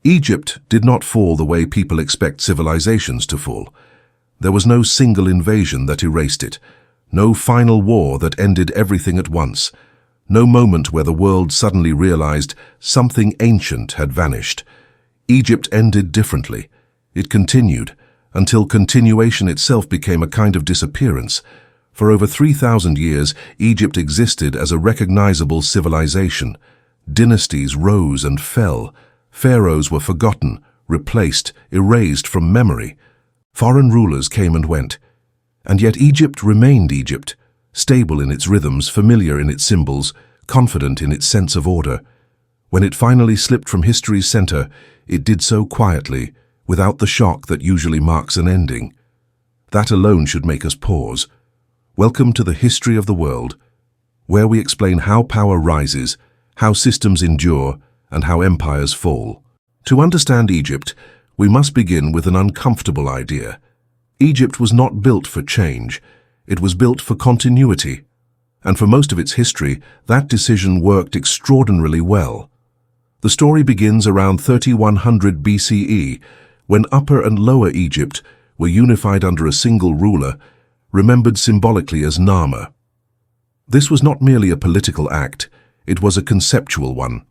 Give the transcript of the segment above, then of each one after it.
Egypt did not fall the way people expect civilizations to fall. There was no single invasion that erased it, no final war that ended everything at once, no moment where the world suddenly realized something ancient had vanished. Egypt ended differently. It continued, until continuation itself became a kind of disappearance. For over 3,000 years, Egypt existed as a recognizable civilization. Dynasties rose and fell. Pharaohs were forgotten, replaced, erased from memory. Foreign rulers came and went. And yet Egypt remained Egypt, stable in its rhythms, familiar in its symbols, confident in its sense of order. When it finally slipped from history's center, it did so quietly, without the shock that usually marks an ending. That alone should make us pause. Welcome to the history of the world, where we explain how power rises, how systems endure, and how empires fall. To understand Egypt, we must begin with an uncomfortable idea. Egypt was not built for change. It was built for continuity. And for most of its history, that decision worked extraordinarily well. The story begins around 3100 BCE, when Upper and Lower Egypt were unified under a single ruler, remembered symbolically as Nama. This was not merely a political act, it was a conceptual one.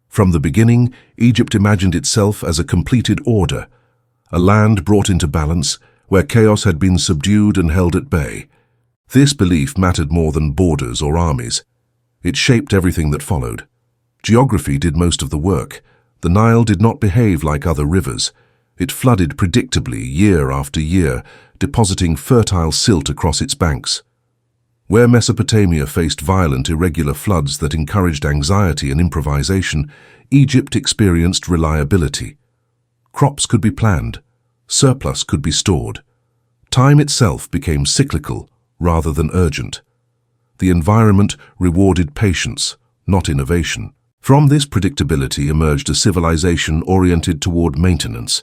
From the beginning, Egypt imagined itself as a completed order, a land brought into balance, where chaos had been subdued and held at bay. This belief mattered more than borders or armies. It shaped everything that followed. Geography did most of the work. The Nile did not behave like other rivers. It flooded predictably year after year, depositing fertile silt across its banks. Where Mesopotamia faced violent, irregular floods that encouraged anxiety and improvisation, Egypt experienced reliability. Crops could be planned. Surplus could be stored. Time itself became cyclical rather than urgent. The environment rewarded patience, not innovation. From this predictability emerged a civilization oriented toward maintenance.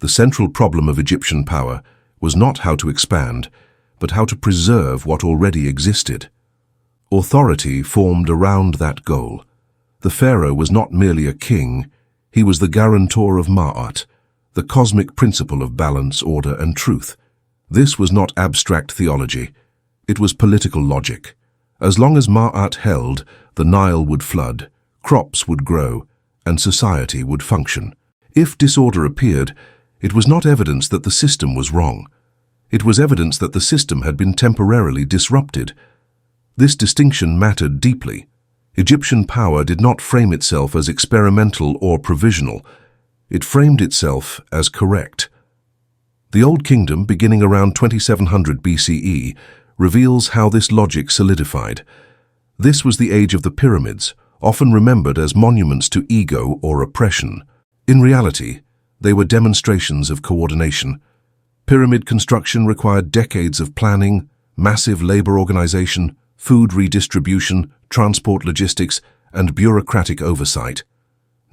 The central problem of Egyptian power was not how to expand, but how to preserve what already existed. Authority formed around that goal. The pharaoh was not merely a king, he was the guarantor of Ma'at, the cosmic principle of balance, order, and truth. This was not abstract theology, it was political logic. As long as Ma'at held, the Nile would flood, crops would grow, and society would function. If disorder appeared, it was not evidence that the system was wrong. It was evidence that the system had been temporarily disrupted. This distinction mattered deeply. Egyptian power did not frame itself as experimental or provisional. It framed itself as correct. The Old Kingdom, beginning around 2700 BCE, reveals how this logic solidified. This was the age of the pyramids, often remembered as monuments to ego or oppression. In reality, they were demonstrations of coordination. Pyramid construction required decades of planning, massive labor organization, food redistribution, transport logistics, and bureaucratic oversight.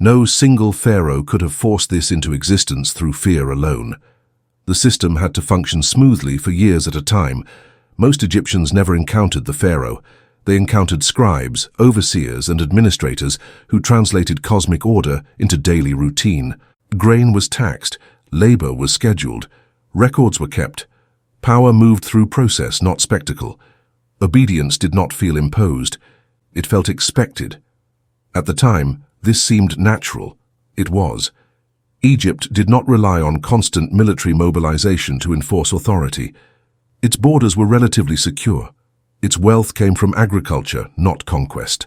No single pharaoh could have forced this into existence through fear alone. The system had to function smoothly for years at a time. Most Egyptians never encountered the pharaoh. They encountered scribes, overseers, and administrators who translated cosmic order into daily routine. Grain was taxed, labor was scheduled, records were kept. Power moved through process, not spectacle. Obedience did not feel imposed. It felt expected. At the time, this seemed natural. It was. Egypt did not rely on constant military mobilization to enforce authority. Its borders were relatively secure. Its wealth came from agriculture, not conquest.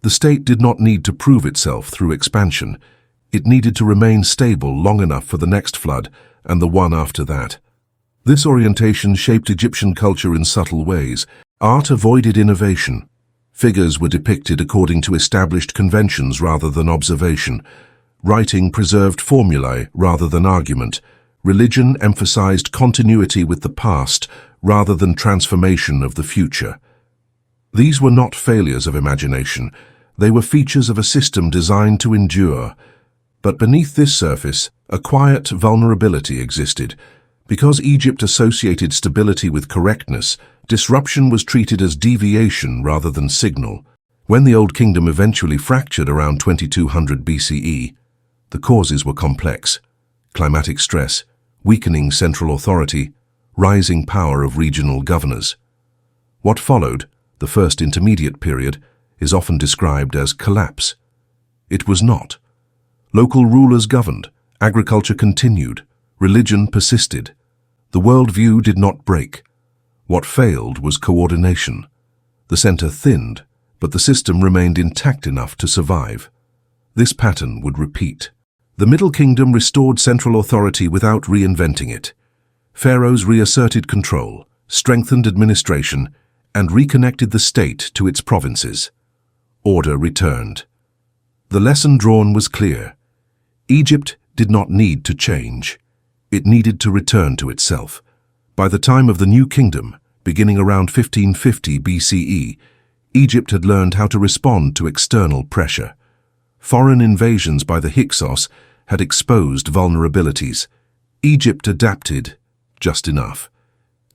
The state did not need to prove itself through expansion. It needed to remain stable long enough for the next flood and the one after that. This orientation shaped Egyptian culture in subtle ways. Art avoided innovation. Figures were depicted according to established conventions rather than observation. Writing preserved formulae rather than argument. Religion emphasized continuity with the past rather than transformation of the future. These were not failures of imagination. They were features of a system designed to endure. But beneath this surface, a quiet vulnerability existed. Because Egypt associated stability with correctness, disruption was treated as deviation rather than signal. When the Old Kingdom eventually fractured around 2200 BCE, The causes were complex: climatic stress, weakening central authority, rising power of regional governors. What followed, the first intermediate period, is often described as collapse. It was not. Local rulers governed, agriculture continued, religion persisted. The worldview did not break. What failed was coordination. The center thinned, but the system remained intact enough to survive. This pattern would repeat. The Middle Kingdom restored central authority without reinventing it. Pharaohs reasserted control, strengthened administration, and reconnected the state to its provinces. Order returned. The lesson drawn was clear. Egypt did not need to change. It needed to return to itself. By the time of the New Kingdom, beginning around 1550 BCE, Egypt had learned how to respond to external pressure. Foreign invasions by the Hyksos had exposed vulnerabilities. Egypt adapted just enough.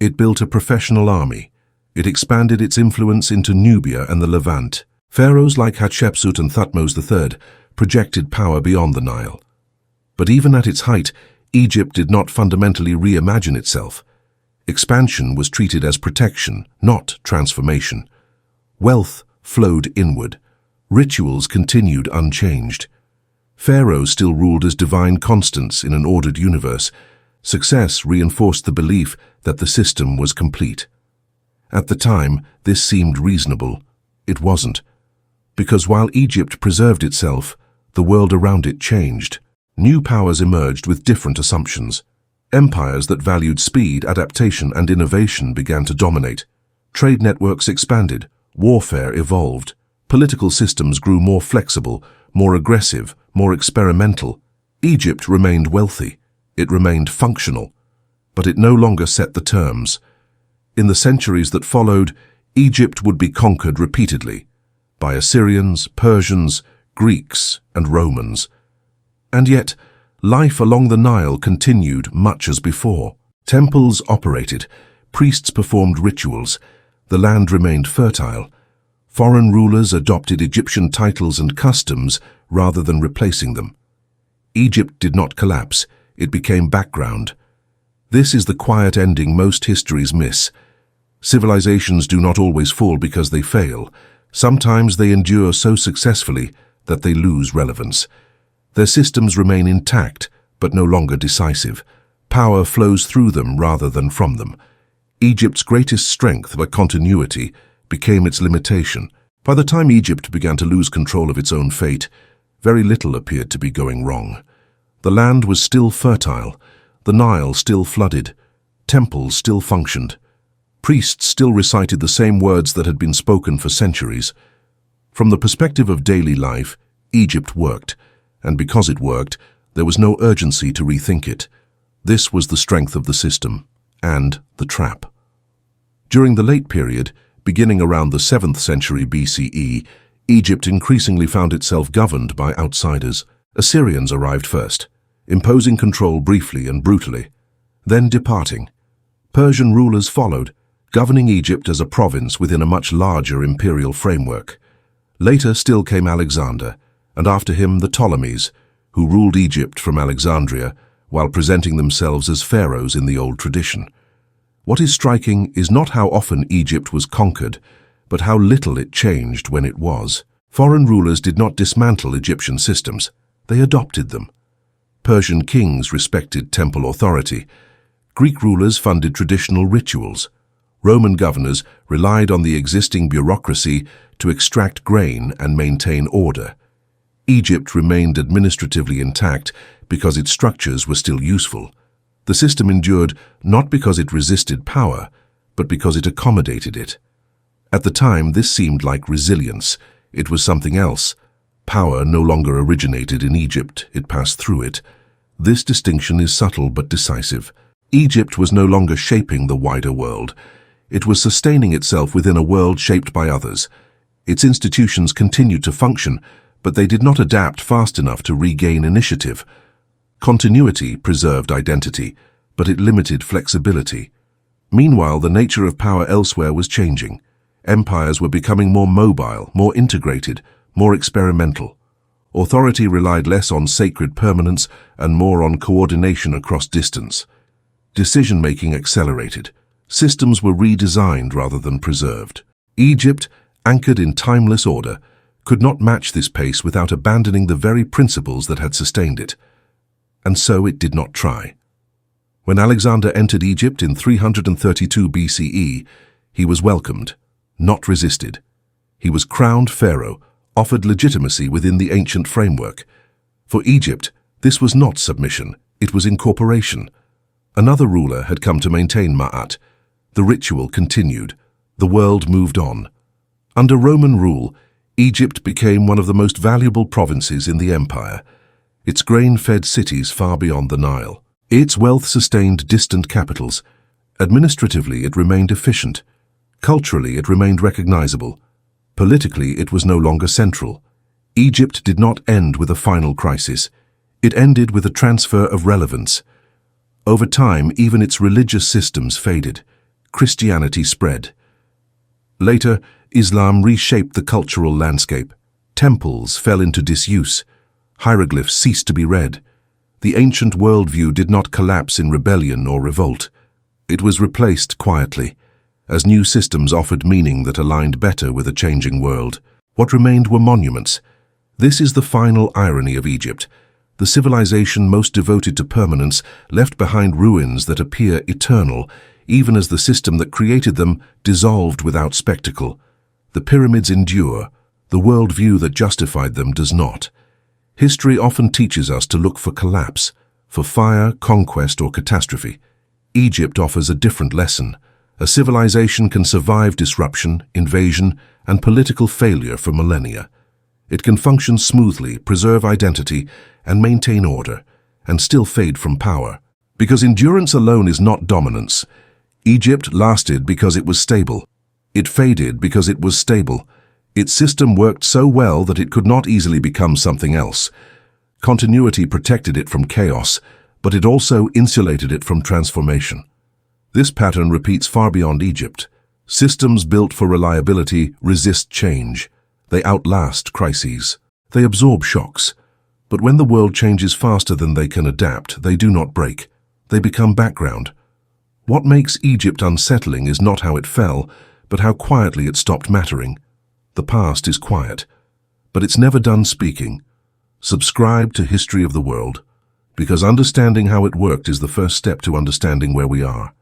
It built a professional army. It expanded its influence into Nubia and the Levant. Pharaohs like Hatshepsut and Thutmose III projected power beyond the Nile. But even at its height, Egypt did not fundamentally reimagine itself. Expansion was treated as protection, not transformation. Wealth flowed inward. Rituals continued unchanged. Pharaohs still ruled as divine constants in an ordered universe. Success reinforced the belief that the system was complete. At the time, this seemed reasonable. It wasn't. Because while Egypt preserved itself, the world around it changed. New powers emerged with different assumptions. Empires that valued speed, adaptation, and innovation began to dominate. Trade networks expanded. Warfare evolved. Political systems grew more flexible, more aggressive, more experimental. Egypt remained wealthy. It remained functional. But it no longer set the terms. In the centuries that followed, Egypt would be conquered repeatedly by Assyrians, Persians, Greeks, and Romans. And yet, life along the Nile continued much as before. Temples operated, priests performed rituals, the land remained fertile. Foreign rulers adopted Egyptian titles and customs rather than replacing them. Egypt did not collapse, it became background. This is the quiet ending most histories miss. Civilizations do not always fall because they fail. Sometimes they endure so successfully that they lose relevance. Their systems remain intact, but no longer decisive. Power flows through them rather than from them. Egypt's greatest strength, like continuity, became its limitation. By the time Egypt began to lose control of its own fate, very little appeared to be going wrong. The land was still fertile, the Nile still flooded, temples still functioned, priests still recited the same words that had been spoken for centuries. From the perspective of daily life, Egypt worked, and because it worked, there was no urgency to rethink it. This was the strength of the system, and the trap. During the late period, beginning around the 7th century BCE, Egypt increasingly found itself governed by outsiders. Assyrians arrived first, imposing control briefly and brutally, then departing. Persian rulers followed, governing Egypt as a province within a much larger imperial framework. Later still came Alexander, and after him the Ptolemies, who ruled Egypt from Alexandria while presenting themselves as pharaohs in the old tradition. What is striking is not how often Egypt was conquered, but how little it changed when it was. Foreign rulers did not dismantle Egyptian systems, they adopted them. Persian kings respected temple authority. Greek rulers funded traditional rituals. Roman governors relied on the existing bureaucracy to extract grain and maintain order. Egypt remained administratively intact because its structures were still useful. The system endured not because it resisted power, but because it accommodated it. At the time, this seemed like resilience. It was something else. Power no longer originated in Egypt, it passed through it. This distinction is subtle but decisive. Egypt was no longer shaping the wider world. It was sustaining itself within a world shaped by others. Its institutions continued to function, but they did not adapt fast enough to regain initiative. Continuity preserved identity, but it limited flexibility. Meanwhile, the nature of power elsewhere was changing. Empires were becoming more mobile, more integrated, more experimental. Authority relied less on sacred permanence and more on coordination across distance. Decision-making accelerated. Systems were redesigned rather than preserved. Egypt, anchored in timeless order, could not match this pace without abandoning the very principles that had sustained it. And so it did not try. When Alexander entered Egypt in 332 BCE, he was welcomed, not resisted. He was crowned pharaoh, offered legitimacy within the ancient framework. For Egypt, this was not submission, it was incorporation. Another ruler had come to maintain Ma'at. The ritual continued. The world moved on. Under Roman rule, Egypt became one of the most valuable provinces in the empire. Its grain-fed cities far beyond the Nile. Its wealth sustained distant capitals. Administratively, it remained efficient. Culturally, it remained recognizable. Politically, it was no longer central. Egypt did not end with a final crisis. It ended with a transfer of relevance. Over time, even its religious systems faded. Christianity spread. Later, Islam reshaped the cultural landscape. Temples fell into disuse. Hieroglyphs ceased to be read. The ancient worldview did not collapse in rebellion or revolt. It was replaced quietly, as new systems offered meaning that aligned better with a changing world. What remained were monuments. This is the final irony of Egypt. The civilization most devoted to permanence left behind ruins that appear eternal, even as the system that created them dissolved without spectacle. The pyramids endure. The worldview that justified them does not. History often teaches us to look for collapse, for fire, conquest, or catastrophe. Egypt offers a different lesson. A civilization can survive disruption, invasion, and political failure for millennia. It can function smoothly, preserve identity, and maintain order, and still fade from power. Because endurance alone is not dominance. Egypt lasted because it was stable. It faded because it was stable. Its system worked so well that it could not easily become something else. Continuity protected it from chaos, but it also insulated it from transformation. This pattern repeats far beyond Egypt. Systems built for reliability resist change. They outlast crises. They absorb shocks. But when the world changes faster than they can adapt, they do not break. They become background. What makes Egypt unsettling is not how it fell, but how quietly it stopped mattering. The past is quiet, but it's never done speaking. Subscribe to History of the World, because understanding how it worked is the first step to understanding where we are.